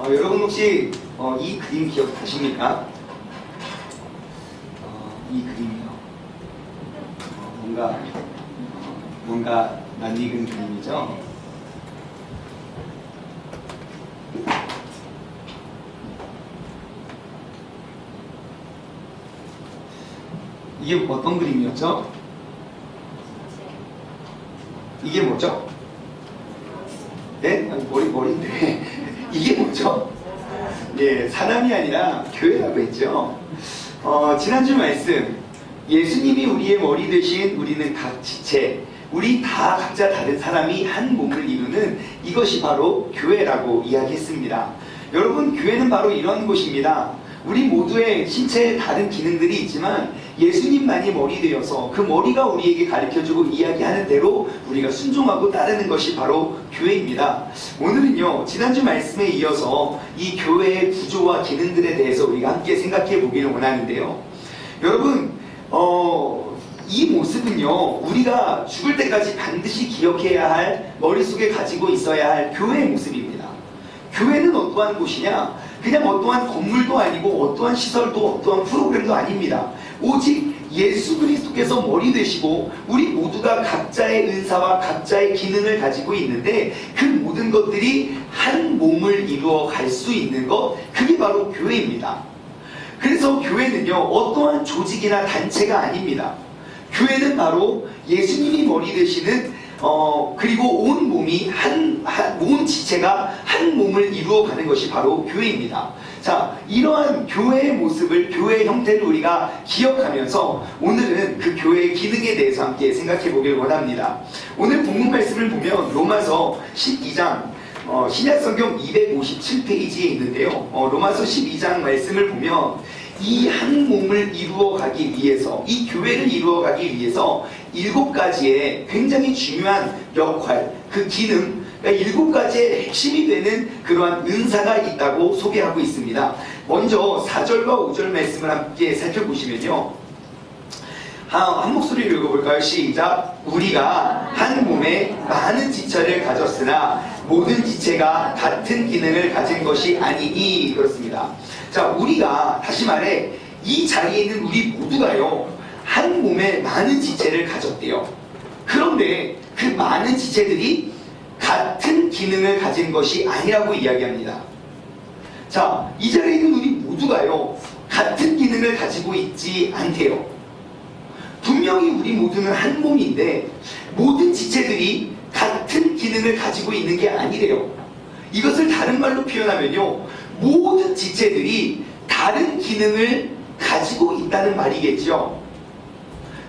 여러분 혹시 이 그림 기억하십니까? 이 그림이요. 뭔가 낯익은 그림이죠. 이게 어떤 그림이었죠? 이게 뭐죠? 네? 머리인데 이게 뭐죠? 예, 사람이 아니라 교회라고 했죠. 지난주 말씀, 예수님이 우리의 머리 되신 우리는 각 지체, 우리 다 각자 다른 사람이 한 몸을 이루는 이것이 바로 교회라고 이야기했습니다. 여러분, 교회는 바로 이런 곳입니다. 우리 모두의 신체에 다른 기능들이 있지만 예수님만이 머리 되어서 그 머리가 우리에게 가르쳐주고 이야기하는 대로 우리가 순종하고 따르는 것이 바로 교회입니다. 오늘은요, 지난주 말씀에 이어서 이 교회의 구조와 기능들에 대해서 우리가 함께 생각해 보기를 원하는데요. 여러분, 이 모습은요, 우리가 죽을 때까지 반드시 기억해야 할, 머릿속에 가지고 있어야 할 교회의 모습입니다. 교회는 어떠한 곳이냐? 그냥 어떠한 건물도 아니고 어떠한 시설도 어떠한 프로그램도 아닙니다. 오직 예수 그리스도께서 머리 되시고 우리 모두가 각자의 은사와 각자의 기능을 가지고 있는데 그 모든 것들이 한 몸을 이루어 갈 수 있는 것, 그게 바로 교회입니다. 그래서 교회는요, 어떠한 조직이나 단체가 아닙니다. 교회는 바로 예수님이 머리 되시는 그리고 온 몸이 온 지체가 한 몸을 이루어가는 것이 바로 교회입니다. 자, 이러한 교회의 모습을, 교회의 형태를 우리가 기억하면서 오늘은 그 교회의 기능에 대해서 함께 생각해 보길 원합니다. 오늘 본문 말씀을 보면 로마서 12장 신약성경 257페이지에 있는데요. 로마서 12장 말씀을 보면 이 한 몸을 이루어가기 위해서, 이 교회를 이루어가기 위해서 7가지의 굉장히 중요한 역할, 그 기능, 그러니까 7가지의 핵심이 되는 그러한 은사가 있다고 소개하고 있습니다. 먼저 4절과 5절 말씀을 함께 살펴보시면요, 한 목소리로 읽어볼까요? 시작! 우리가 한 몸에 많은 지체를 가졌으나 모든 지체가 같은 기능을 가진 것이 아니니. 그렇습니다. 자, 우리가, 다시 말해 이 자리에 있는 우리 모두가요, 한 몸에 많은 지체를 가졌대요. 그런데 그 많은 지체들이 같은 기능을 가진 것이 아니라고 이야기합니다. 자, 이 자리에 있는 우리 모두가요, 같은 기능을 가지고 있지 않대요. 분명히 우리 모두는 한 몸인데 모든 지체들이 같은 기능을 가지고 있는 게 아니래요. 이것을 다른 말로 표현하면요, 모든 지체들이 다른 기능을 가지고 있다는 말이겠죠.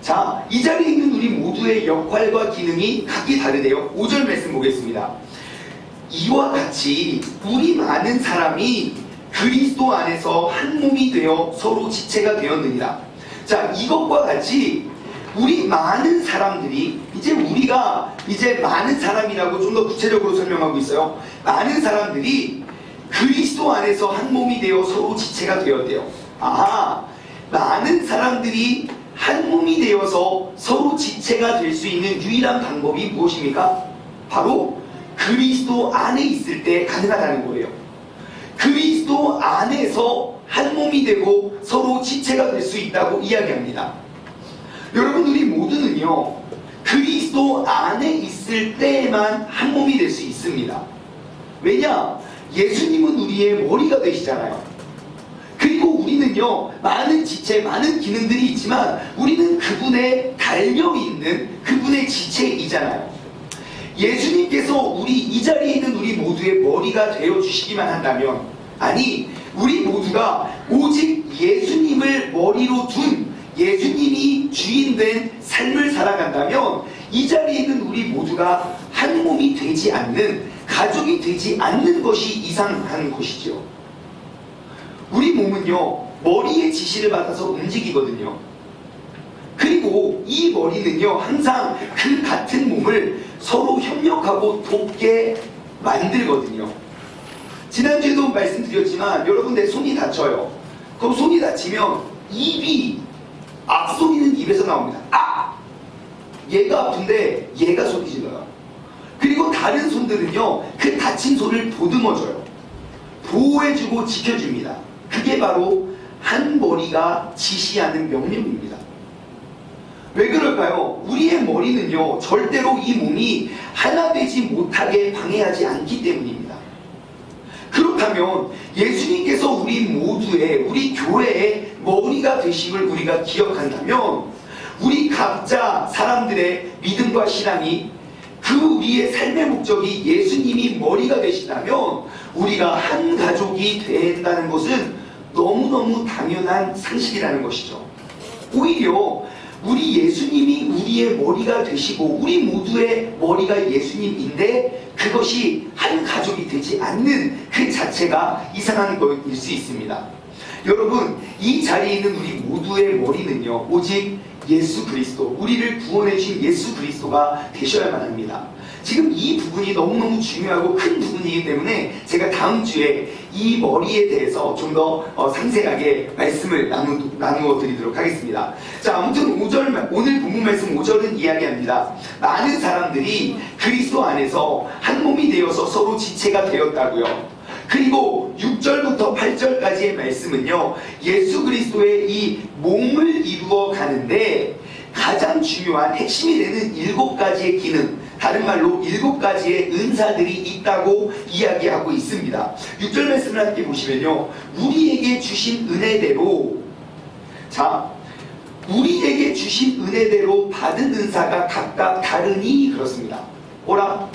자, 이 자리에 있는 우리 모두의 역할과 기능이 각기 다르대요. 5절 말씀 보겠습니다. 이와 같이 우리 많은 사람이 그리스도 안에서 한 몸이 되어 서로 지체가 되었느니라. 자, 이것과 같이 우리 많은 사람들이, 우리가 많은 사람이라고 좀 더 구체적으로 설명하고 있어요. 많은 사람들이 그리스도 안에서 한 몸이 되어 서로 지체가 되었대요. 많은 사람들이 한 몸이 되어서 서로 지체가 될 수 있는 유일한 방법이 무엇입니까? 바로 그리스도 안에 있을 때 가능하다는 거예요. 그리스도 안에서 한 몸이 되고 서로 지체가 될 수 있다고 이야기합니다. 여러분, 우리 모두는요, 그리스도 안에 있을 때만 한 몸이 될 수 있습니다. 왜냐? 예수님은 우리의 머리가 되시잖아요. 그리고 우리는요, 많은 지체, 많은 기능들이 있지만 우리는 그분의 달려있는 그분의 지체이잖아요. 예수님께서 이 자리에 있는 우리 모두의 머리가 되어주시기만 한다면, 아니, 우리 모두가 오직 예수님을 머리로 둔, 예수님이 주인된 삶을 살아간다면 이 자리에 있는 우리 모두가 한 몸이 되지 않는, 가족이 되지 않는 것이 이상한 것이죠. 우리 몸은요, 머리의 지시를 받아서 움직이거든요. 그리고 이 머리는요, 항상 그 같은 몸을 서로 협력하고 돕게 만들거든요. 지난주에도 말씀드렸지만 여러분, 내 손이 다쳐요. 그럼 손이 다치면 악소리는 입에서 나옵니다. 얘가 아픈데 얘가 소리 질러요. 그리고 다른 손들은요, 그 다친 손을 보듬어줘요. 보호해주고 지켜줍니다. 그게 바로 한 머리가 지시하는 명령입니다. 왜 그럴까요? 우리의 머리는요, 절대로 이 몸이 하나 되지 못하게 방해하지 않기 때문입니다. 그렇다면 예수님께서 우리 모두의, 우리 교회의 머리가 되심을 우리가 기억한다면 우리 각자 사람들의 믿음과 신앙이 그 우리의 삶의 목적이 예수님이 머리가 되시다면 우리가 한 가족이 된다는 것은 너무너무 당연한 상식이라는 것이죠. 오히려 우리 예수님이 우리의 머리가 되시고 우리 모두의 머리가 예수님인데 그것이 한 가족이 되지 않는 그 자체가 이상한 것일 수 있습니다. 여러분, 이 자리에 있는 우리 모두의 머리는요, 오직 예수 그리스도, 우리를 구원해 주신 예수 그리스도가 되셔야만 합니다. 지금 이 부분이 너무너무 중요하고 큰 부분이기 때문에 제가 다음 주에 이 머리에 대해서 좀 더 상세하게 말씀을 나누어 드리도록 하겠습니다. 자, 아무튼 오늘 본문 말씀 5절은 이야기합니다. 많은 사람들이 그리스도 안에서 한 몸이 되어서 서로 지체가 되었다고요. 그리고 6절부터 8절까지의 말씀은요, 예수 그리스도의 이 몸을 이루어 가는데 가장 중요한 핵심이 되는 7가지의 기능, 다른 말로 7가지의 은사들이 있다고 이야기하고 있습니다. 6절 말씀을 함께 보시면요, 우리에게 주신 은혜대로, 자, 우리에게 주신 은혜대로 받은 은사가 각각 다르니 그렇습니다. 뭐라?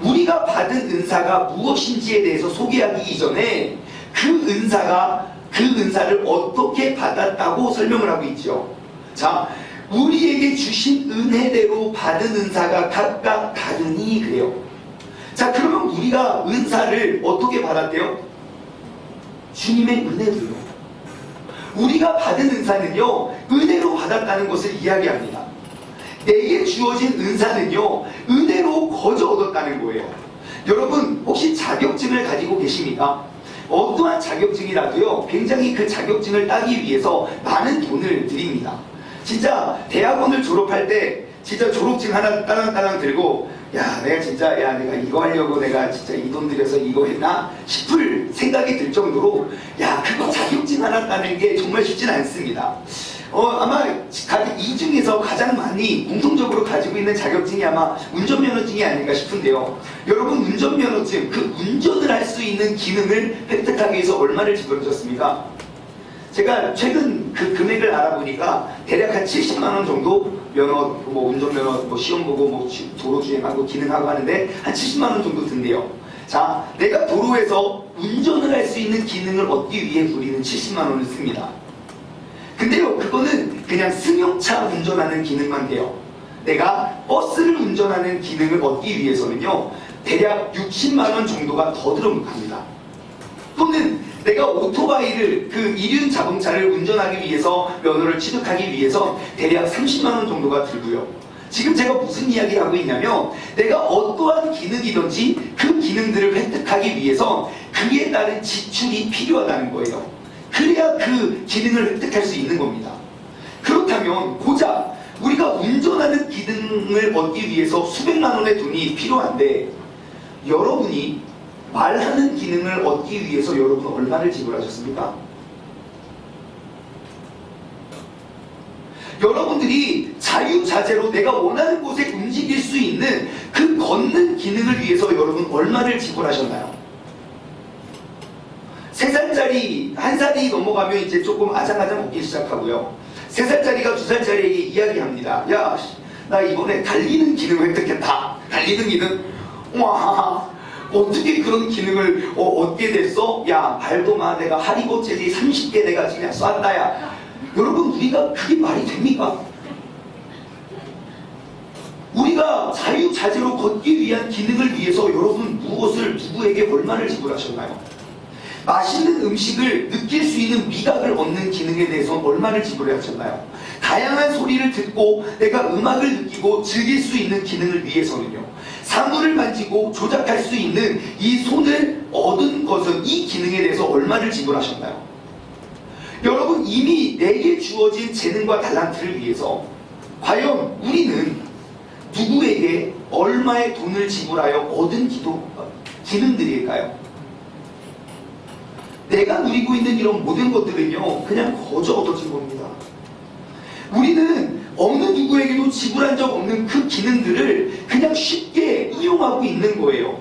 우리가 받은 은사가 무엇인지에 대해서 소개하기 이전에 그 은사를 어떻게 받았다고 설명을 하고 있죠. 자, 우리에게 주신 은혜대로 받은 은사가 각각 다르니 그래요. 자, 그러면 우리가 은사를 어떻게 받았대요? 주님의 은혜로요. 우리가 받은 은사는요, 은혜로 받았다는 것을 이야기합니다. 내게 주어진 은사는요, 은혜로 거저 얻었다는 거예요. 여러분, 혹시 자격증을 가지고 계십니까? 어떠한 자격증이라도요, 굉장히 그 자격증을 따기 위해서 많은 돈을 드립니다. 진짜 대학원을 졸업할 때 진짜 졸업증 하나 따랑따랑 들고 내가 이거 하려고 내가 진짜 이 돈 들여서 이거 했나 싶을 생각이 들 정도로 그거 자격증 하나 따는 게 정말 쉽진 않습니다. 아마 이 중에서 가장 많이 공통적으로 가지고 있는 자격증이 아마 운전면허증이 아닌가 싶은데요. 여러분, 운전면허증, 그 운전을 할 수 있는 기능을 획득하기 위해서 얼마를 지불하셨습니까? 제가 최근 그 금액을 알아보니까 대략 한 70만원 정도 면허, 운전면허, 시험 보고 도로주행하고 기능하고 하는데 한 70만원 정도 든대요. 자, 내가 도로에서 운전을 할 수 있는 기능을 얻기 위해 우리는 70만원을 씁니다. 근데요, 그거는 그냥 승용차 운전하는 기능만 돼요. 내가 버스를 운전하는 기능을 얻기 위해서는요, 대략 60만원 정도가 더 들어갑니다. 또는 내가 오토바이를, 그 이륜 자동차를 운전하기 위해서 면허를 취득하기 위해서 대략 30만원 정도가 들고요. 지금 제가 무슨 이야기를 하고 있냐면, 내가 어떠한 기능이든지 그 기능들을 획득하기 위해서 그에 따른 지출이 필요하다는 거예요. 그래야 그 기능을 획득할 수 있는 겁니다. 그렇다면 고작 우리가 운전하는 기능을 얻기 위해서 수백만 원의 돈이 필요한데, 여러분이 말하는 기능을 얻기 위해서 여러분 얼마를 지불하셨습니까? 여러분들이 자유자재로 내가 원하는 곳에 움직일 수 있는 그 걷는 기능을 위해서 여러분 얼마를 지불하셨나요? 3살짜리, 1살이 넘어가면 이제 조금 아장아장 웃기 시작하고요. 3살짜리가 2살짜리에게 이야기합니다. 나 이번에 달리는 기능을 획득했다. 달리는 기능? 와, 어떻게 그런 기능을 얻게 됐어? 말도 마. 내가 하리보 젤리 30개 내가 그냥 쐈다. 여러분, 우리가 그게 말이 됩니까? 우리가 자유자재로 걷기 위한 기능을 위해서 여러분 무엇을, 누구에게 얼마를 지불하셨나요? 맛있는 음식을 느낄 수 있는 미각을 얻는 기능에 대해서 얼마를 지불하셨나요? 다양한 소리를 듣고 내가 음악을 느끼고 즐길 수 있는 기능을 위해서는요, 사물을 만지고 조작할 수 있는 이 손을 얻은 것은, 이 기능에 대해서 얼마를 지불하셨나요? 여러분, 이미 내게 주어진 재능과 달란트를 위해서 과연 우리는 누구에게 얼마의 돈을 지불하여 얻은 기능들일까요? 내가 누리고 있는 이런 모든 것들은요, 그냥 거저 얻어진 겁니다. 우리는 어느 누구에게도 지불한 적 없는 그 기능들을 그냥 쉽게 이용하고 있는 거예요.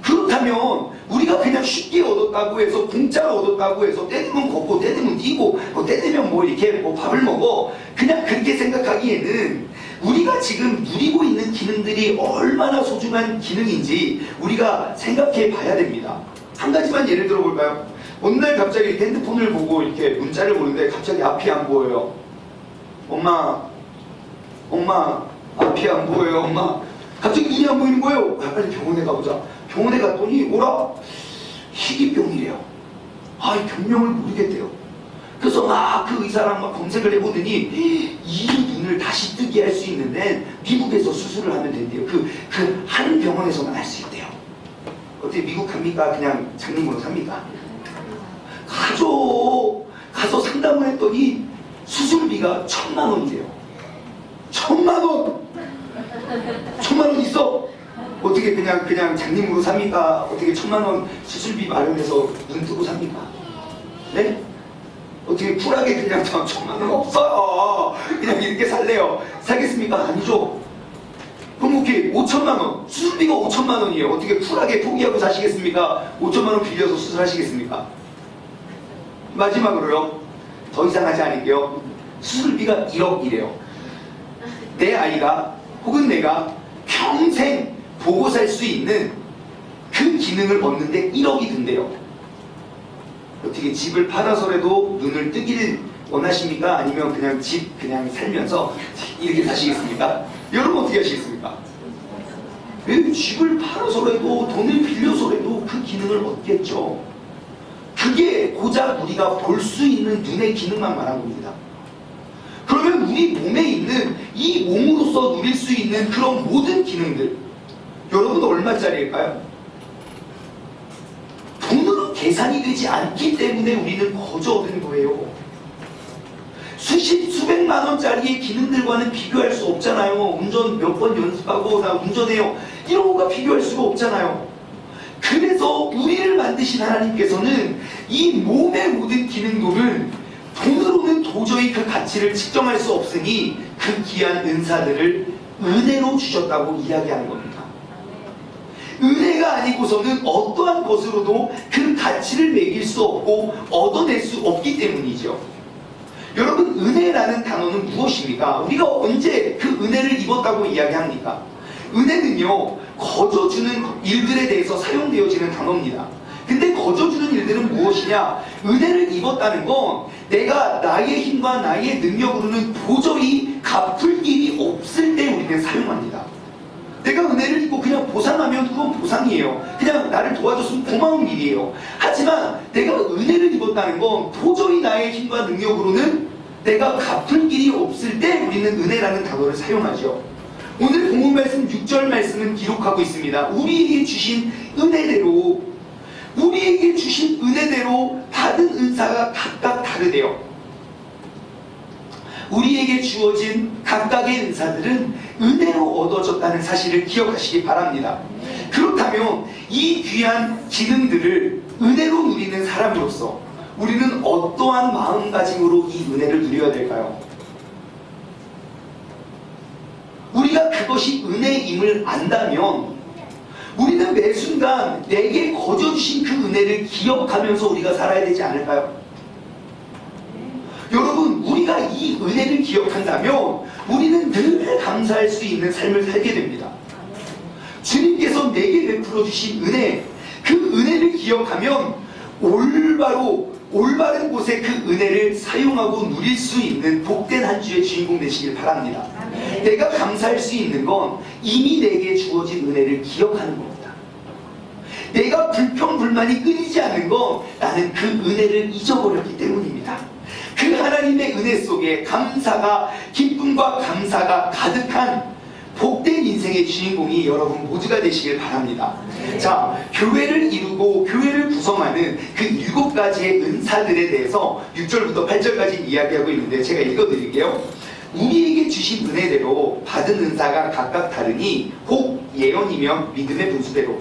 그렇다면 우리가 그냥 쉽게 얻었다고 해서, 공짜로 얻었다고 해서 때리면 걷고 때리면 뛰고 때리면 뭐 이렇게 뭐 밥을 먹어, 그냥 그렇게 생각하기에는 우리가 지금 누리고 있는 기능들이 얼마나 소중한 기능인지 우리가 생각해 봐야 됩니다. 한 가지만 예를 들어 볼까요? 어느 날 갑자기 이렇게 핸드폰을 보고 이렇게 문자를 보는데 갑자기 앞이 안 보여요. 엄마 앞이 안 보여요. 엄마, 갑자기 눈이 안 보이는 거예요. 빨리 병원에 가보자. 병원에 갔더니 뭐라? 희귀병이래요. 이 병명을 모르겠대요. 그래서 막 그 의사랑 막 검색을 해보더니 이 눈을 다시 뜨게 할 수 있는데 미국에서 수술을 하면 된대요. 그 한 병원에서만 할 수 있대요. 어떻게 미국 갑니까? 그냥 장님으로 삽니까? 가서 상담을 했더니 수술비가 1,000,000원이래요. 1,000,000원! 1,000,000원 있어? 어떻게 그냥 장님으로 삽니까? 어떻게 1,000,000원 수술비 마련해서 눈 뜨고 삽니까? 네? 어떻게 쿨하게 그냥 1,000,000원 없어요. 그냥 이렇게 살래요. 살겠습니까? 아니죠. 그럼 오케이, 5,000,000원. 수술비가 5,000,000원이에요. 어떻게 쿨하게 포기하고 사시겠습니까? 5,000,000원 빌려서 수술하시겠습니까? 마지막으로요, 더 이상 하지 않을게요. 수술비가 1억이래요. 내 아이가 혹은 내가 평생 보고 살 수 있는 그 기능을 얻는데 1억이 든대요. 어떻게 집을 팔아서라도 눈을 뜨기를 원하십니까? 아니면 그냥 집 그냥 살면서 이렇게 사시겠습니까? 여러분 어떻게 하시겠습니까? 왜 집을 팔아서라도 돈을 빌려서라도 그 기능을 얻겠죠. 그게 고작 우리가 볼 수 있는 눈의 기능만 말한 겁니다. 그러면 우리 몸에 있는 이 몸으로서 누릴 수 있는 그런 모든 기능들, 여러분 얼마짜리일까요? 돈으로 계산이 되지 않기 때문에 우리는 거저 얻은 거예요. 수백만 원짜리의 기능들과는 비교할 수 없잖아요. 운전 몇 번 연습하고 나 운전해요, 이런 거가 비교할 수가 없잖아요. 그래서 우리를 만드신 하나님께서는 이 몸의 모든 기능들은 돈으로는 도저히 그 가치를 측정할 수 없으니 그 귀한 은사들을 은혜로 주셨다고 이야기하는 겁니다. 은혜가 아니고서는 어떠한 것으로도 그 가치를 매길 수 없고 얻어낼 수 없기 때문이죠. 여러분, 은혜라는 단어는 무엇입니까? 우리가 언제 그 은혜를 입었다고 이야기합니까? 은혜는요, 거저주는 일들에 대해서 사용되어지는 단어입니다. 근데 거저주는 일들은 무엇이냐? 은혜를 입었다는 건 내가 나의 힘과 나의 능력으로는 도저히 갚을 길이 없을 때 우리는 사용합니다. 내가 은혜를 입고 그냥 보상하면 그건 보상이에요. 그냥 나를 도와줬으면 고마운 일이에요. 하지만 내가 은혜를 입었다는 건 도저히 나의 힘과 능력으로는 내가 갚을 길이 없을 때 우리는 은혜라는 단어를 사용하죠. 오늘 본문 말씀 6절 말씀은 기록하고 있습니다. 우리에게 주신 은혜대로 받은 은사가 각각 다르대요. 우리에게 주어진 각각의 은사들은 은혜로 얻어졌다는 사실을 기억하시기 바랍니다. 그렇다면 이 귀한 기능들을 은혜로 누리는 사람으로서 우리는 어떠한 마음가짐으로 이 은혜를 누려야 될까요? 우리가 그것이 은혜임을 안다면 우리는 매 순간 내게 거저 주신 그 은혜를 기억하면서 우리가 살아야 되지 않을까요? 여러분, 우리가 이 은혜를 기억한다면 우리는 늘 감사할 수 있는 삶을 살게 됩니다. 주님께서 내게 베풀어 주신 은혜, 그 은혜를 기억하면 올바른 곳에 그 은혜를 사용하고 누릴 수 있는 복된 한 주의 주인공 되시길 바랍니다. 내가 감사할 수 있는 건 이미 내게 주어진 은혜를 기억하는 겁니다. 내가 불평불만이 끊이지 않는 건 나는 그 은혜를 잊어버렸기 때문입니다. 그 하나님의 은혜 속에 기쁨과 감사가 가득한 복된 인생의 주인공이 여러분 모두가 되시길 바랍니다. 자, 교회를 이루고 교회를 구성하는 그 7가지의 은사들에 대해서 6절부터 8절까지 이야기하고 있는데 제가 읽어드릴게요. 우리에게 주신 은혜대로 받은 은사가 각각 다르니 혹 예언이면 믿음의 분수대로,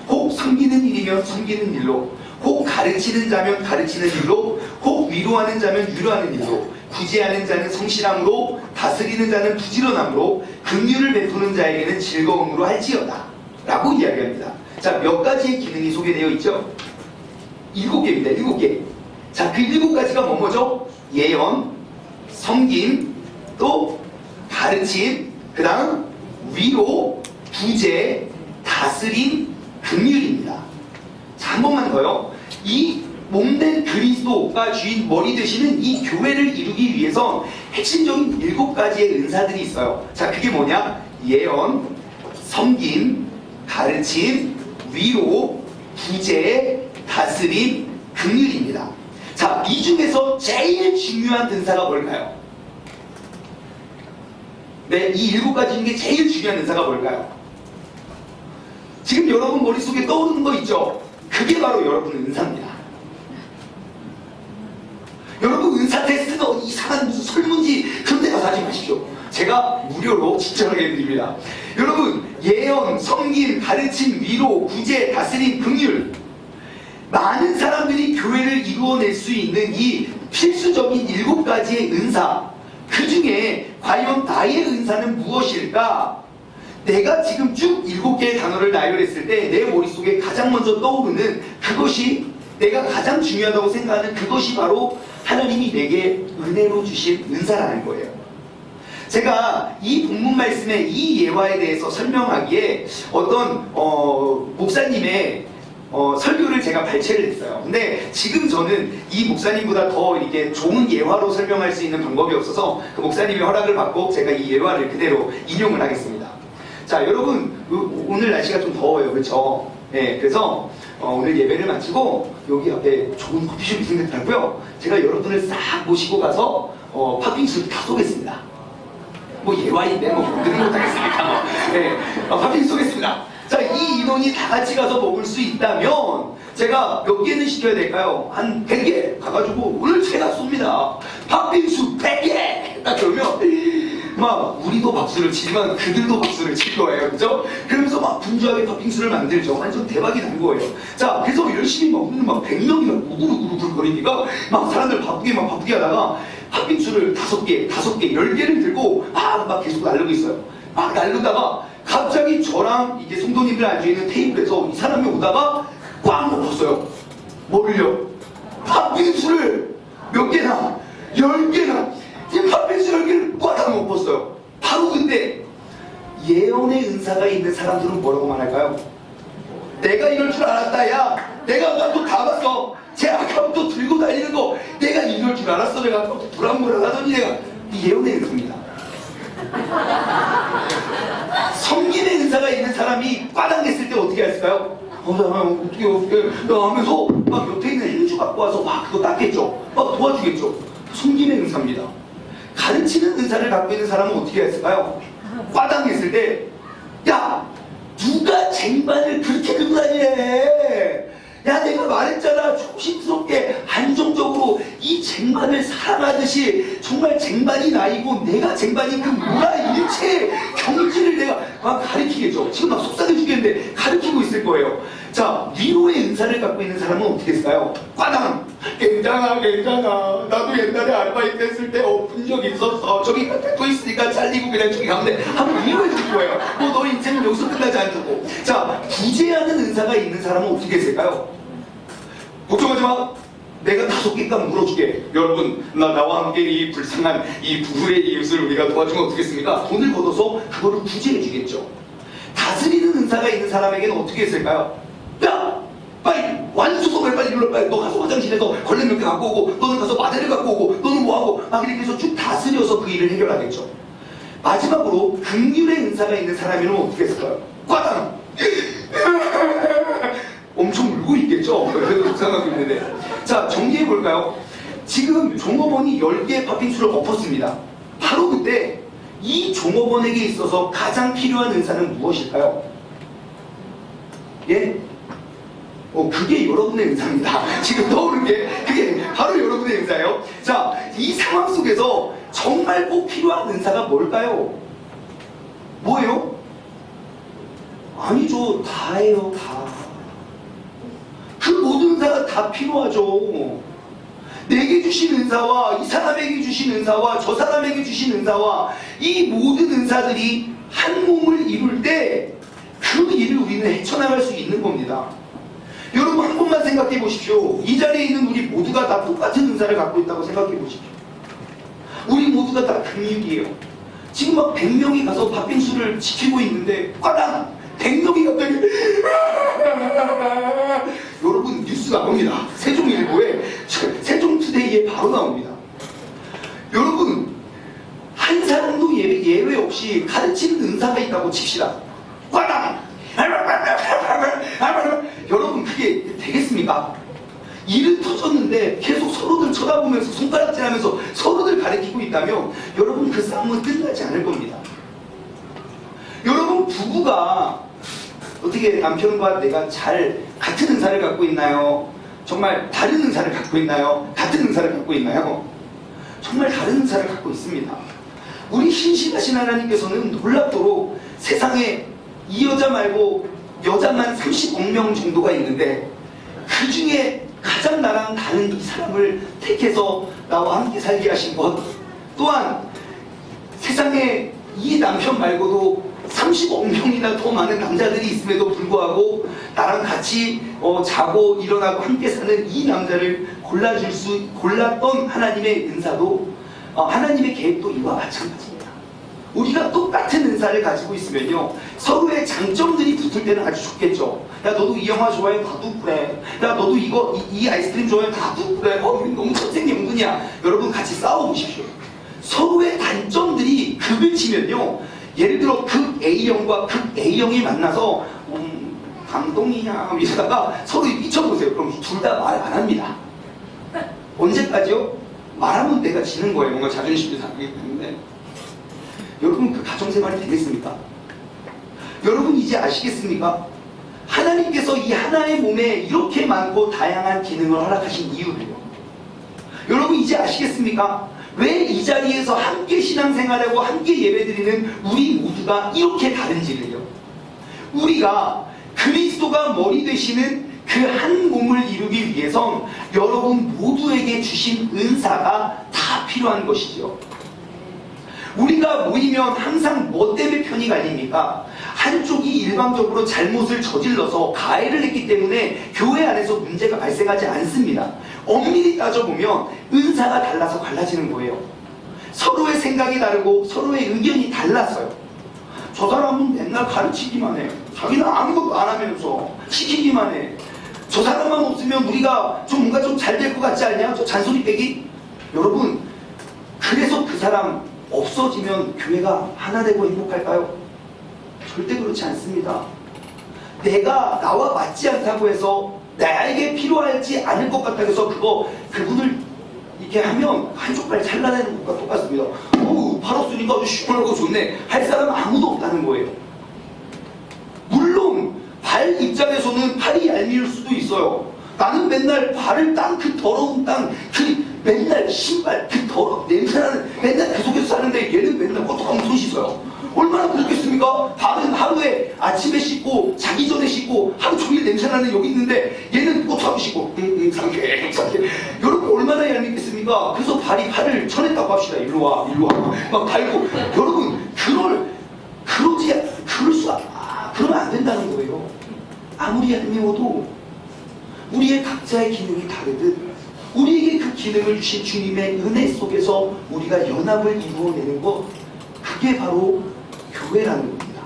혹 섬기는 일이면 섬기는 일로, 혹 가르치는 자면 가르치는 일로, 혹 위로하는 자면 위로하는 일로, 구제하는 자는 성실함으로, 다스리는 자는 부지런함으로, 긍휼을 베푸는 자에게는 즐거움으로 할지어다 라고 이야기합니다. 자, 몇 가지의 기능이 소개되어 있죠? 7개입니다. 7개. 자, 그 7가지가 뭐죠? 예언, 섬김, 또 가르침, 그 다음 위로, 구제, 다스림, 긍휼입니다. 자, 한 번만 더요. 이 몸된 그리스도가 주인 머리 되시는 이 교회를 이루기 위해서 핵심적인 7가지의 은사들이 있어요. 자, 그게 뭐냐? 예언, 섬김, 가르침, 위로, 구제, 다스림, 긍휼입니다. 자, 이 중에서 제일 중요한 은사가 뭘까요? 네, 이 7가지 중에 제일 중요한 은사가 뭘까요? 지금 여러분 머릿속에 떠오르는 거 있죠? 그게 바로 여러분 은사입니다. 여러분 은사 테스트는 이상한 무슨 설문지 그런 데 가서 하지 마십시오. 제가 무료로 친절하게 해드립니다. 여러분, 예언, 섬김, 가르침, 위로, 구제, 다스림, 긍휼, 많은 사람들이 교회를 이루어낼 수 있는 이 필수적인 7가지의 은사, 그 중에 과연 나의 은사는 무엇일까? 내가 지금 쭉 7개의 단어를 나열했을 때 내 머릿속에 가장 먼저 떠오르는 그것이, 내가 가장 중요하다고 생각하는 그것이 바로 하나님이 내게 은혜로 주신 은사라는 거예요. 제가 이 본문 말씀의 이 예화에 대해서 설명하기에 어떤 목사님의 설교를 제가 발췌를 했어요. 근데 지금 저는 이 목사님보다 더 이렇게 좋은 예화로 설명할 수 있는 방법이 없어서 그 목사님의 허락을 받고 제가 이 예화를 그대로 인용을 하겠습니다. 자, 여러분, 오늘 날씨가 좀 더워요. 그렇죠? 네, 그래서 오늘 예배를 마치고 여기 앞에 좋은 커피숍이 생겼더라고요. 제가 여러분을 싹 모시고 가서 팥빙수를 다 쏘겠습니다. 뭐 예화인데 뭐 그런 못하겠습니까? 네, 팥빙수 쏘겠습니다. 자, 이 인원이 다 같이 가서 먹을 수 있다면 제가 몇 개는 시켜야 될까요? 한 100개 가가지고 오늘 제가 쏩니다. 팥빙수 100개! 딱 그러면 막 우리도 박수를 치지만 그들도 박수를 칠 거예요. 그죠? 그러면서 막 분주하게 팥빙수를 만들죠. 완전 대박이 난 거예요. 자, 그래서 열심히 먹는 막 100명이 막 우글우글 거리니까 막 사람들 바쁘게 하다가 팥빙수를 5개, 10개를 들고 막 계속 날르고 있어요. 막 날르다가 갑자기 저랑 이게 성도님들 앉아있는 테이블에서 이 사람이 오다가 꽉 먹었어요. 뭐를요? 팥빙수를 몇 개나? 10개나! 이 팥빙수 10개를 꽉 다 먹었어요. 바로 그때 예언의 은사가 있는 사람들은 뭐라고 말할까요? 내가 이럴 줄 알았다. 야, 내가 아까부터 다 봤어. 쟤 아까부터 들고 다니는 거 내가 이럴 줄 알았어. 내가 아까부터 불안불안하더니 내가 이 예언의 은사입니다. 섬김의 은사가 있는 사람이 과당했을 때 어떻게 했을까요? 어떻게 하면서 막 옆에 있는 행주 갖고 와서 막 그거 닦겠죠. 막 도와주겠죠. 섬김의 은사입니다. 가르치는 은사를 갖고 있는 사람은 어떻게 했을까요? 과당했을 때, 야, 누가 쟁반을 그렇게 들고 다니래? 야, 내가 말했잖아. 조심스럽게 안정적으로 이 쟁반을 사랑하듯이 정말 쟁반이 나이고 내가 쟁반이 그 문화일체 경지를 내가 막 가르치겠죠. 지금 막 속상해 죽겠는데 가르치고 있을 거예요. 자, 위로의 은사를 갖고 있는 사람은 어떻게 했을까요? 과당! 괜찮아. 나도 옛날에 아르바이트 했을 때 본 적이 있었어. 저기 또 있으니까 잘리고 그냥 저기 가면 돼. 한번 위로해 줄 거예요. 너 인생은 여기서 끝나지 않다고. 자, 구제하는 은사가 있는 사람은 어떻게 했을까요? 걱정하지 마. 내가 5개값 물어줄게. 여러분, 나와 함께 이 불쌍한 이 부부의 이웃을 우리가 도와주면 어떻겠습니까? 돈을 걷어서 그거를 구제해 주겠죠. 다스리는 은사가 있는 사람에게는 어떻게 했을까요? 야! 빨리 완수소를 빨리 눌러. 빨리 너 가서 화장실에서 걸레 몇 개 갖고 오고, 너는 가서 마대를 갖고 오고, 너는 뭐하고 막 이렇게 해서 쭉 다스려서 그 일을 해결하겠죠. 마지막으로 긍휼의 은사가 있는 사람이면 어떻게 했을까요? 과당! 엄청 울고 있겠죠? 그래도 속상하고 있는데. 자, 정리해볼까요? 지금 종업원이 10개의 팥빙수를 엎었습니다. 바로 그때 이 종업원에게 있어서 가장 필요한 은사는 무엇일까요? 예? 그게 여러분의 은사입니다. 지금 떠오른 게 그게 바로 여러분의 은사예요. 자, 이 상황 속에서 정말 꼭 필요한 은사가 뭘까요? 뭐예요? 아니죠. 다예요. 그 모든 은사가 다 필요하죠. 내게 주신 은사와 이 사람에게 주신 은사와 저 사람에게 주신 은사와 이 모든 은사들이 한 몸을 이룰 때 그 일을 우리는 헤쳐나갈 수 있는 겁니다. 여러분 한 번만 생각해 보십시오. 이 자리에 있는 우리 모두가 다 똑같은 은사를 갖고 있다고 생각해 보십시오. 우리 모두가 다 금육이에요. 지금 막 100명이 가서 팥빙수를 지키고 있는데 꽈당 100명이 갑자기 여러분 뉴스 나옵니다. 세종일보에 세종투데이에 바로 나옵니다. 여러분 한 사람도 예외 없이 가르치는 은사가 있다고 칩시다. 꽈당 여러분 그게 되겠습니까? 일은 터졌는데 계속 서로들 쳐다보면서 손가락질하면서 서로들 가리키고 있다면 여러분 그 싸움은 끝나지 않을 겁니다. 여러분 부부가 어떻게 남편과 내가 잘 같은 은사를 갖고 있나요? 정말 다른 은사를 갖고 있나요? 같은 은사를 갖고 있나요? 정말 다른 은사를 갖고 있습니다. 우리 신실하신 하나님께서는 놀랍도록 세상에 이 여자 말고 여자만 30억 명 정도가 있는데 그 중에 가장 나랑 다른 이 사람을 택해서 나와 함께 살게 하신 것, 또한 세상에 이 남편 말고도 30억 명이나 더 많은 남자들이 있음에도 불구하고 나랑 같이 자고 일어나고 함께 사는 이 남자를 골랐던 하나님의 은사도 하나님의 계획도 이와 마찬가지입니다. 우리가 똑같은 은사를 가지고 있으면요 서로의 장점들이 붙을 때는 아주 좋겠죠. 야 너도 이 영화 좋아해? 나도 그래. 야 너도 이 아이스크림 좋아해? 나도 그래. 너무 천생연분이야. 여러분 같이 싸워보십시오. 서로의 단점들이 극을 치면요, 예를 들어 극 A형과 극 A형이 만나서 감동이냐 이러다가 서로 미쳐보세요. 그럼 둘 다 말 안 합니다. 언제까지요? 말하면 내가 지는 거예요. 뭔가 자존심이 상하기 때문에. 여러분 그 가정생활이 되겠습니까? 여러분 이제 아시겠습니까? 하나님께서 이 하나의 몸에 이렇게 많고 다양한 기능을 허락하신 이유를요. 여러분 이제 아시겠습니까? 왜 이 자리에서 함께 신앙생활하고 함께 예배드리는 우리 모두가 이렇게 다른지를요. 우리가 그리스도가 머리 되시는 그 한 몸을 이루기 위해선 여러분 모두에게 주신 은사가 다 필요한 것이죠. 우리가 모이면 항상 뭐 때문에 편이 갈립니까? 한쪽이 일방적으로 잘못을 저질러서 가해를 했기 때문에 교회 안에서 문제가 발생하지 않습니다. 엄밀히 따져보면 은사가 달라서 갈라지는 거예요. 서로의 생각이 다르고 서로의 의견이 달라서요. 저 사람은 맨날 가르치기만 해. 자기는 아무것도 안 하면서 시키기만 해. 저 사람만 없으면 우리가 좀 뭔가 좀 잘 될 것 같지 않냐? 저 잔소리 빼기? 여러분 그래서 그 사람 없어지면 교회가 하나 되고 행복할까요? 절대 그렇지 않습니다. 내가 나와 맞지 않다고 해서 나에게 필요하지 않을 것 같다고 해서 그분을 이렇게 하면 한쪽 발 잘라내는 것과 똑같습니다. 팔 없으니까 아주 시원하고 좋네 할 사람은 아무도 없다는 거예요. 물론 발 입장에서는 팔이 얄미울 수도 있어요. 나는 맨날 발을 그 더러운 맨날 신발 냄새나는 맨날 그 속에서 사는데 얘는 맨날 어떡하면 손 씻어요. 얼마나 그렇겠습니까? 발은 하루에 아침에 씻고 자기 전에 씻고 하루 종일 냄새나는 여기 있는데 얘는 어떡하면 씻고 상쾌 여러분 얼마나 얄밉겠습니까? 그래서 발을 쳐냈다고 합시다. 일로와 막 달고 여러분 그러면 안 된다는 거예요. 아무리 얄미워도 우리의 각자의 기능이 다르듯 우리에게 그 기능을 주신 주님의 은혜 속에서 우리가 연합을 이루어내는 것, 그게 바로 교회라는 겁니다.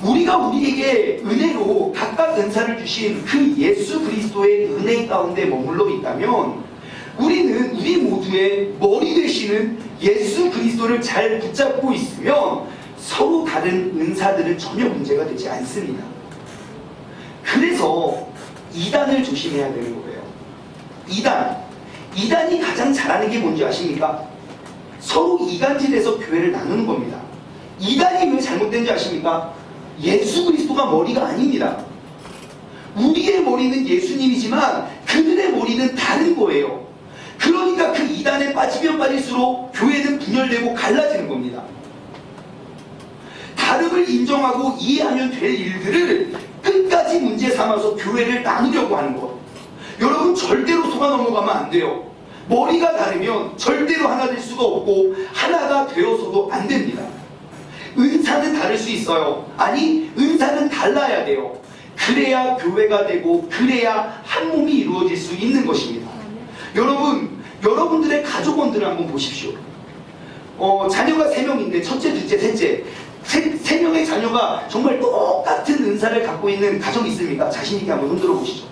우리가 우리에게 은혜로 각각 은사를 주신 그 예수 그리스도의 은혜 가운데 머물러 있다면 우리 모두의 머리 되시는 예수 그리스도를 잘 붙잡고 있으면 서로 다른 은사들은 전혀 문제가 되지 않습니다. 그래서 이단을 조심해야 되는 거예요. 이단이 가장 잘하는 게 뭔지 아십니까? 서로 이간질해서 교회를 나누는 겁니다. 이단이 왜 잘못된지 아십니까? 예수 그리스도가 머리가 아닙니다. 우리의 머리는 예수님이지만 그들의 머리는 다른 거예요. 그러니까 그 이단에 빠지면 빠질수록 교회는 분열되고 갈라지는 겁니다. 다름을 인정하고 이해하면 될 일들을 끝까지 문제 삼아서 교회를 나누려고 하는 것. 여러분 절대로 속아 넘어가면 안 돼요. 머리가 다르면 절대로 하나 될 수가 없고 하나가 되어서도 안 됩니다. 은사는 다를 수 있어요. 아니, 은사는 달라야 돼요. 그래야 교회가 되고 그래야 한 몸이 이루어질 수 있는 것입니다. 여러분들의 가족원들을 한번 보십시오. 자녀가 3명인데 첫째, 둘째, 셋째 세 명의 자녀가 정말 똑같은 은사를 갖고 있는 가정이 있습니까? 자신 있게 한번 흔들어 보시죠.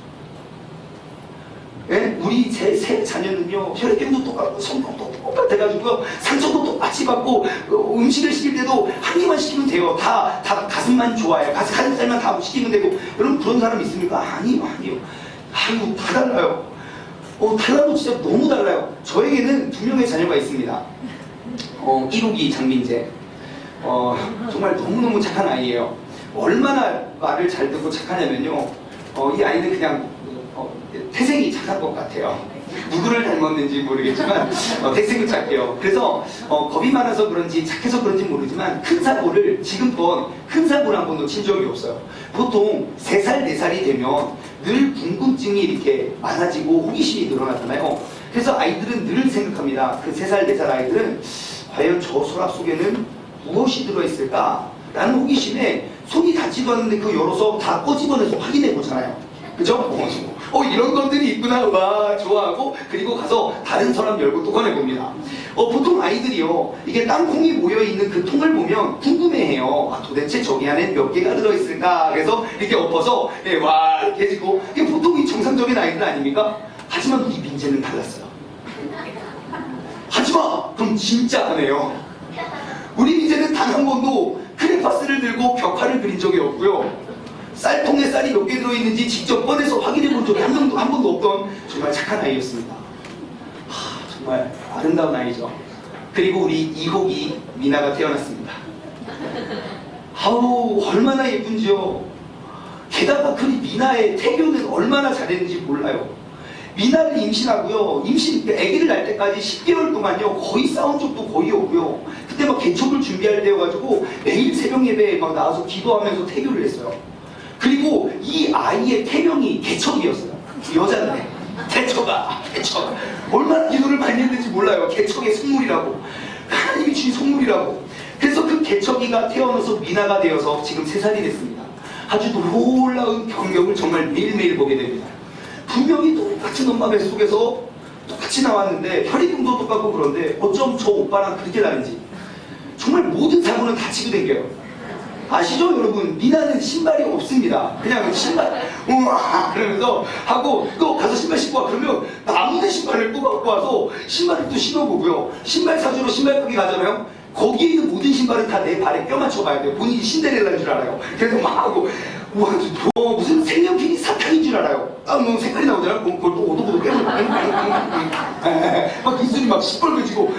예? 우리 제 세 자녀는요, 혈액형도 똑같고 성격도 똑같아가지고요, 상처도 똑같이 받고 음식을 시킬 때도 한 개만 시키면 돼요. 다 가슴만 좋아해요. 가슴살만 다 시키면 되고. 여러분 그런 사람 있습니까? 아니요. 아이고 다 달라요. 달라도 진짜 너무 달라요. 저에게는 2명의 자녀가 있습니다. 1호기 장민재. 정말 너무너무 착한 아이예요. 얼마나 말을 잘 듣고 착하냐면요, 이 아이는 그냥 태생이 착한 것 같아요. 누구를 닮았는지 모르겠지만 태생이 착해요. 그래서 겁이 많아서 그런지 착해서 그런지 모르지만 지금껏 큰 사고를 한 번도 친 적이 없어요. 보통 3살, 4살이 되면 늘 궁금증이 이렇게 많아지고 호기심이 늘어나잖아요. 그래서 아이들은 늘 생각합니다. 그 3살, 4살 아이들은 과연 저 서랍 속에는 무엇이 들어있을까? 라는 호기심에 손이 닿지도 않는데 그거 열어서 다 꺼집어내서 확인해 보잖아요. 그죠? 이런 것들이 있구나. 와, 좋아하고, 그리고 가서 다른 서랍 열고 또 꺼내봅니다. 보통 아이들이요, 이게 땅콩이 모여있는 그 통을 보면 궁금해해요. 도대체 저기 안에 몇 개가 들어있을까? 그래서 이렇게 엎어서, 와, 이렇게 해지고, 이게 보통 이 정상적인 아이들 아닙니까? 하지만 우리 민재는 달랐어요. 하지마! 그럼 진짜 하네요. 우리 민재는 단 한 번도 크레파스를 들고 벽화를 그린 적이 없고요. 쌀통에 쌀이 몇 개 들어있는지 직접 꺼내서 확인해 본 적이 한 번도 없던 정말 착한 아이였습니다. 정말 아름다운 아이죠. 그리고 우리 2호기 미나가 태어났습니다. 얼마나 예쁜지요. 게다가 그 미나의 태교는 얼마나 잘했는지 몰라요. 미나를 임신하고요, 아기를 낳을 때까지 10개월 동안요, 거의 싸운 적도 거의 없고요. 그때 막 개척을 준비할 때여가지고 매일 새벽 예배에 막 나와서 기도하면서 태교를 했어요. 그리고 이 아이의 태명이 개척이었어요. 여자인데 개척. 얼마나 기도를 많이 했는지 몰라요. 개척의 선물이라고, 하나님이 주신 선물이라고. 그래서 그 개척이가 태어나서 미나가 되어서 지금 3살이 됐습니다. 아주 놀라운 경력을 정말 매일매일 보게 됩니다. 분명히 똑같은 엄마 뱃속에서 똑같이 나왔는데 혈액형도 똑같고, 그런데 어쩜 저 오빠랑 그렇게 다른지. 정말 모든 사고는 다 치고 댕겨요. 아시죠 여러분? 미나는 신발이 없습니다. 그냥 신발 우와 그러면서 하고, 또 가서 신발 신고 와 그러면 아무데 신발을 꼭 갖고 와서 신발을 또 신어보고요, 신발 사주로 신발 가게 가잖아요. 거기에 있는 모든 신발은 다 내 발에 껴 맞춰 봐야 돼요. 본인이 신데렐라인 줄 알아요. 그래서 막 하고, 우와 무슨 색연필이 사탕인 줄 알아요. 뭐 색깔이 나오잖아요. 그걸 또 오도오도 깨고 막 입술이 막 시뻘개지고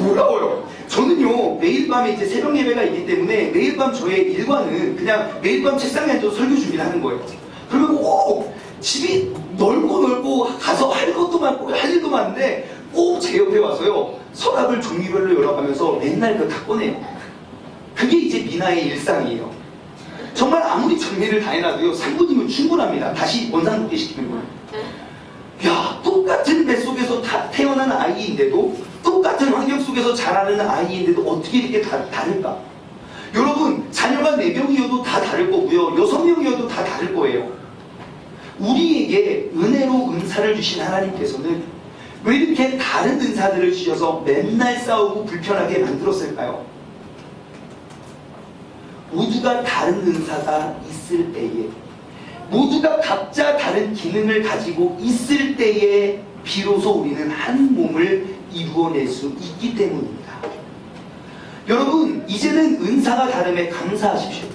놀라워요. 저는요, 매일 밤에 이제 새벽 예배가 있기 때문에 매일 밤 저의 일과는 그냥 매일 밤 책상에 앉아서 설교 준비를 하는 거예요. 그러면 꼭 집이 넓고 가서 할 것도 많고 할 일도 많은데 꼭 제 옆에 와서요, 서랍을 종류별로 열어가면서 맨날 그거 다 꺼내요. 그게 이제 미나의 일상이에요. 정말 아무리 정리를 다 해놔도요, 3분이면 충분합니다. 다시 원상복귀 시키는 거예요. 야, 똑같은 뱃속에서 다 태어난 아이인데도, 똑같은 환경 속에서 자라는 아이인데도 어떻게 이렇게 다를까? 여러분, 자녀가 4명이어도 다 다를 거고요, 6명이어도 다 다를 거예요. 우리에게 은혜로 은사를 주신 하나님께서는 왜 이렇게 다른 은사들을 주셔서 맨날 싸우고 불편하게 만들었을까요? 모두가 다른 은사가 있을 때에, 모두가 각자 다른 기능을 가지고 있을 때에 비로소 우리는 한 몸을 이루어낼 수 있기 때문입니다. 여러분, 이제는 은사가 다름에 감사하십시오.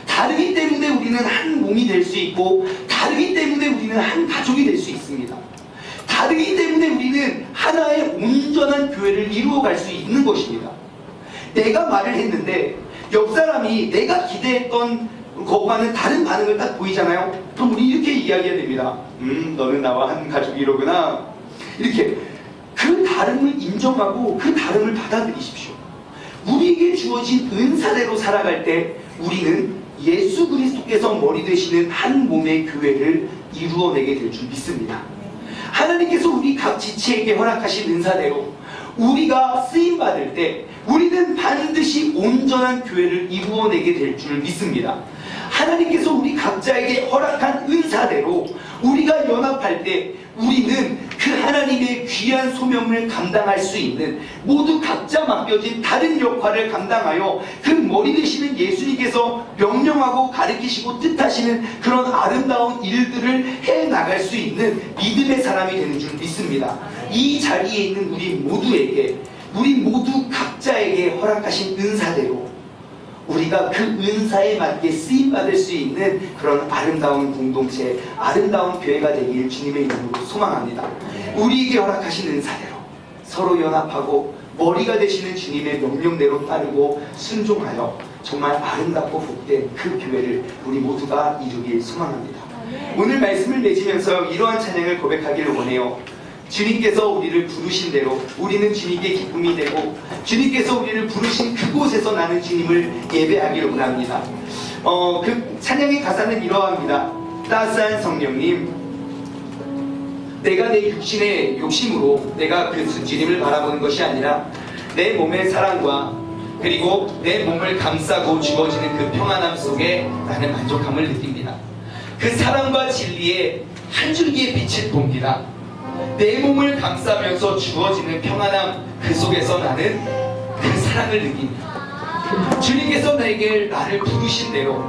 다르기 때문에 우리는 한 몸이 될 수 있고, 다르기 때문에 우리는 한 가족이 될 수 있습니다. 다르기 때문에 우리는 하나의 온전한 교회를 이루어갈 수 있는 것입니다. 내가 말을 했는데 옆 사람이 내가 기대했던 것과는 다른 반응을 딱 보이잖아요. 그럼 우리 이렇게 이야기해야 됩니다. 너는 나와 한 가족이로구나. 이렇게 그 다름을 인정하고 그 다름을 받아들이십시오. 우리에게 주어진 은사대로 살아갈 때 우리는 예수 그리스도께서 머리 되시는 한 몸의 교회를 이루어내게 될 줄 믿습니다. 하나님께서 우리 각 지체에게 허락하신 은사대로 우리가 쓰임받을 때 우리는 반드시 온전한 교회를 이루어내게 될 줄 믿습니다. 하나님께서 우리 각자에게 허락한 은사대로 우리가 연합할 때 우리는 그 하나님의 귀한 소명을 감당할 수 있는, 모두 각자 맡겨진 다른 역할을 감당하여 그 머리 되시는 예수님께서 명령하고 가르치시고 뜻하시는 그런 아름다운 일들을 해나갈 수 있는 믿음의 사람이 되는 줄 믿습니다. 이 자리에 있는 우리 모두에게, 우리 모두 각자에게 허락하신 은사대로 우리가 그 은사에 맞게 쓰임받을 수 있는 그런 아름다운 공동체, 아름다운 교회가 되길 주님의 이름으로 소망합니다. 우리에게 허락하신 은사대로 서로 연합하고 머리가 되시는 주님의 명령대로 따르고 순종하여 정말 아름답고 복된 그 교회를 우리 모두가 이루길 소망합니다. 오늘 말씀을 맺으면서 이러한 찬양을 고백하기를 원해요. 주님께서 우리를 부르신 대로 우리는 주님께 기쁨이 되고, 주님께서 우리를 부르신 그곳에서 나는 주님을 예배하기를 원합니다. 그 찬양의 가사는 이러합니다. 따스한 성령님, 내가 내 육신의 욕심으로 내가 그 주님을 바라보는 것이 아니라 내 몸의 사랑과 그리고 내 몸을 감싸고 주어지는 그 평안함 속에 나는 만족함을 느낍니다. 그 사랑과 진리의 한 줄기의 빛을 봅니다. 내 몸을 감싸면서 주어지는 평안함, 그 속에서 나는 그 사랑을 느낍니다. 주님께서 나를 부르신 대로,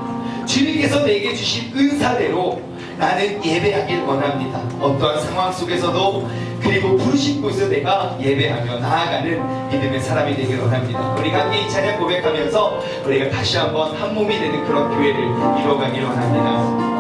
주님께서 내게 주신 은사대로 나는 예배하길 원합니다. 어떠한 상황 속에서도, 그리고 부르신 곳에서 내가 예배하며 나아가는 믿음의 사람이 되길 원합니다. 우리가 함께 이 찬양 고백하면서 우리가 다시 한번 한 몸이 되는 그런 교회를 이루어가길 원합니다.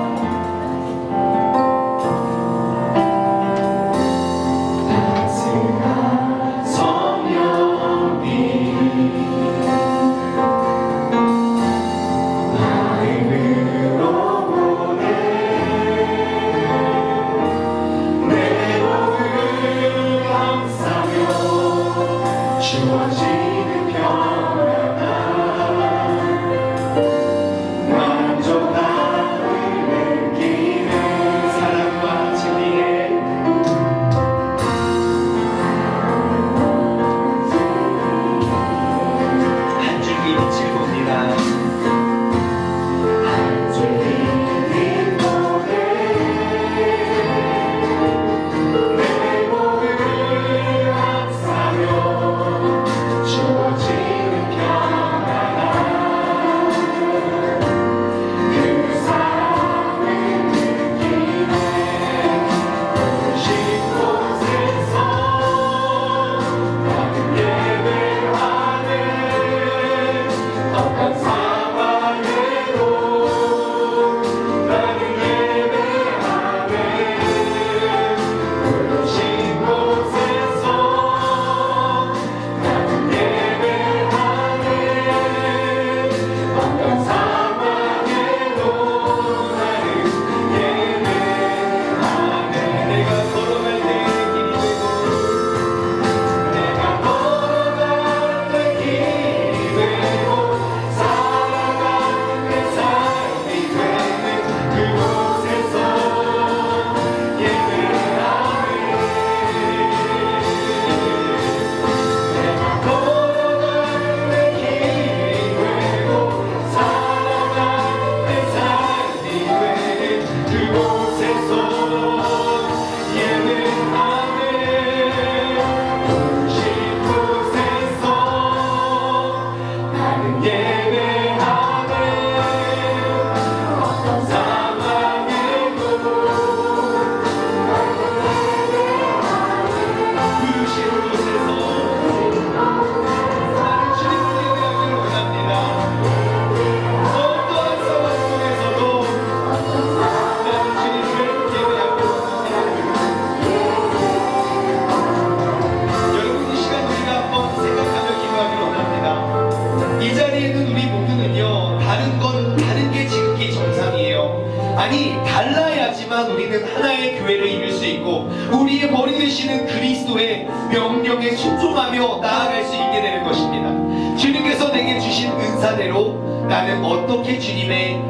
달라야지만 우리는 하나의 교회를 이룰 수 있고 우리의 머리 되시는 그리스도의 명령에 순종하며 나아갈 수 있게 되는 것입니다. 주님께서 내게 주신 은사대로 나는 어떻게 주님의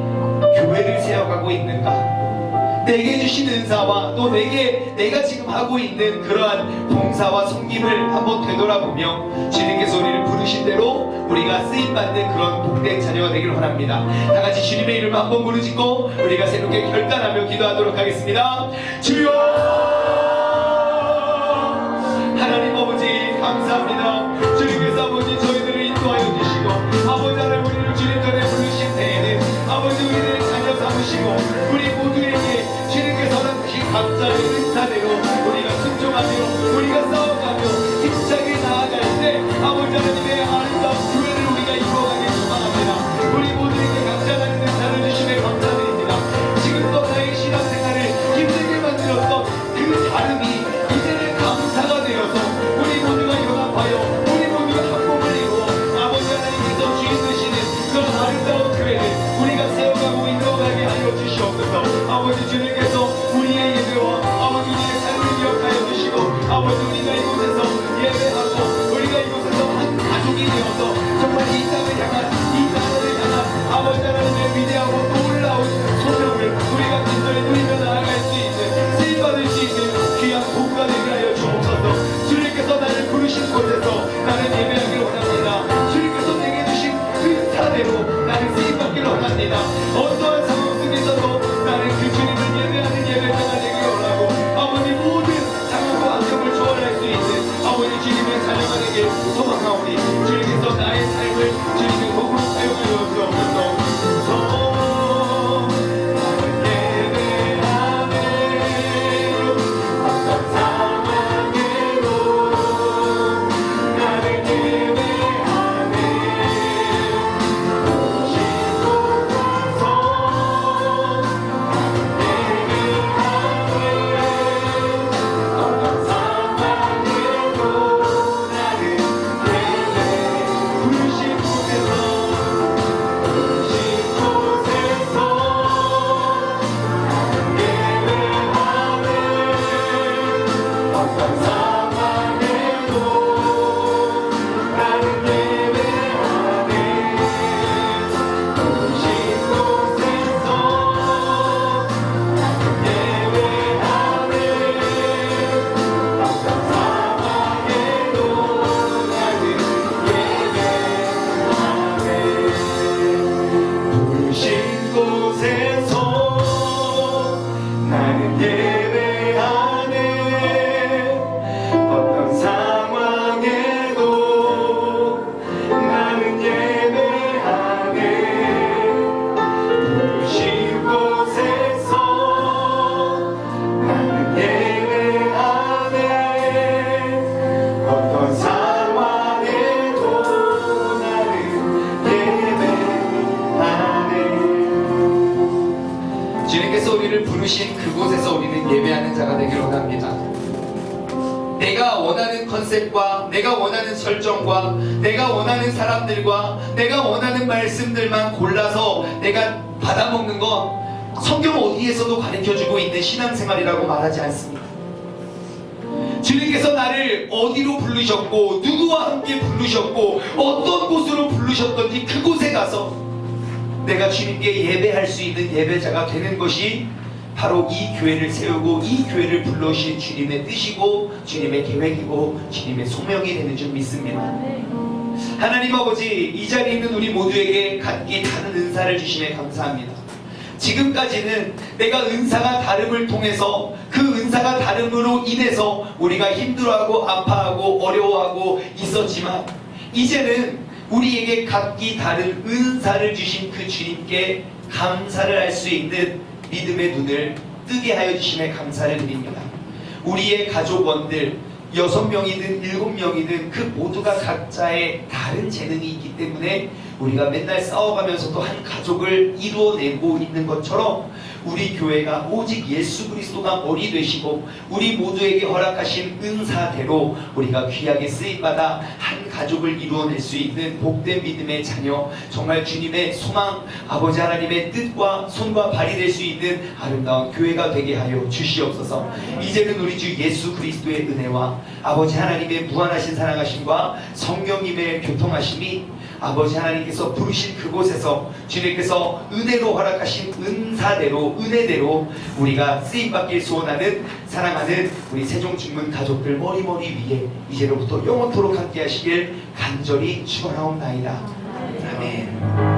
교회를 세워가고 있는가? 내게 주신 은사와 또 내가 지금 하고 있는 그러한 봉사와 섬김을 한번 되돌아보며 주님께서 우리를 부르신 대로 우리가 쓰임받는 그런 복된 자녀가 되기를 원합니다. 다 같이 주님의 이름을 한번 부르짖고 우리가 새롭게 결단하며 기도하도록 하겠습니다. 주여, 하나님 아버지 감사합니다. 주님께서 아버지 저희들을 인도하여 주시고 아버지 하나님 우리를 주님 전에 부르신 때에는 아버지 우리를 자녀 삼으시고 우리 모두에게 주님께서 하나님 각자의 은사대로 우리가 순종하며 우리가 싸워가며 힘차게 나아갈 때 아버지 하나님의 아름다운 교회를 우리가 이루어가길 소망합니다. 우리 모두에게 각자 하나님 은사를 주심에 감사드립니다. 지금도 나의 신앙생활을 힘들게 만들었던 그 다름이 이제는 감사가 되어서 우리 모두가 연합하여 우리 모두가 한 몸을 이루어 아버지 하나님께서 주인 되시는 그런 아름다운 교회를 우리가 세워가고 인도하게 하여 주시옵소서. 아버지 주님께서 우리의 예배와 아버지 우리의 삶을 기억하여 주시고 아버지 우리가 이곳에서 예배하고 우리가 이곳에서 한 가족이 되어서 정말 이 땅을 향한 이 나라를 향한 아버지 하나님의 위대하고 놀라운 소명을 우리가 진정히 누리며 나아갈 수 있는 쓰임받을 수 있는 귀한 복가 되게 하여 주옵소서. 주님께서 나를 부르신 곳에서 나는 예배하기를 원합니다. 주님께서 내게 주신 은사대로 나는 쓰임받기를 원합니다. 어떠한 상황 속에서도 나는 그 주님을 예배하는 예배자가 되기를 원하고 아버지 모든 상황과 환경을 초월할 수 있는 아버지 주님의 자녀가 되길 소망하오니 주님께서 나의 삶을 주님의 도구로 사용하여 주옵소서. 주님께서 우리를 부르신 그곳에서 우리는 예배하는 자가 되기를 원합니다. 내가 원하는 컨셉과 내가 원하는 설정과 내가 원하는 사람들과 내가 원하는 말씀들만 골라서 내가 받아먹는 건 성경 어디에서도 가르쳐주고 있는 신앙생활이라고 말하지 않습니다. 주님께서 나를 어디로 부르셨고 누구와 함께 부르셨고 어떤 곳으로 부르셨던지 그곳에 가서 내가 주님께 예배할 수 있는 예배자가 되는 것이 바로 이 교회를 세우고 이 교회를 불러오신 주님의 뜻이고 주님의 계획이고 주님의 소명이 되는 줄 믿습니다. 하나님 아버지, 이 자리에 있는 우리 모두에게 각기 다른 은사를 주심에 감사합니다. 지금까지는 내가 은사가 다름을 통해서 그 은사가 다름으로 인해서 우리가 힘들어하고 아파하고 어려워하고 있었지만 이제는 우리에게 각기 다른 은사를 주신 그 주님께 감사를 할 수 있는 믿음의 눈을 뜨게 하여 주심에 감사를 드립니다. 우리의 가족원들 6명이든 7명이든 그 모두가 각자의 다른 재능이 있기 때문에 우리가 맨날 싸워가면서도 한 가족을 이루어내고 있는 것처럼 우리 교회가 오직 예수 그리스도가 머리 되시고 우리 모두에게 허락하신 은사대로 우리가 귀하게 쓰임받아 한 가족을 이루어낼 수 있는 복된 믿음의 자녀, 정말 주님의 소망, 아버지 하나님의 뜻과 손과 발이 될 수 있는 아름다운 교회가 되게 하여 주시옵소서. 이제는 우리 주 예수 그리스도의 은혜와 아버지 하나님의 무한하신 사랑하심과 성령님의 교통하심이 아버지 하나님께서 부르신 그곳에서 주님께서 은혜로 허락하신 은사대로 은혜대로 우리가 쓰임받길 소원하는 사랑하는 우리 세종중문 가족들 머리머리 위에 이제로부터 영원토록 함께 하시길 간절히 축원하옵나이다. 아멘.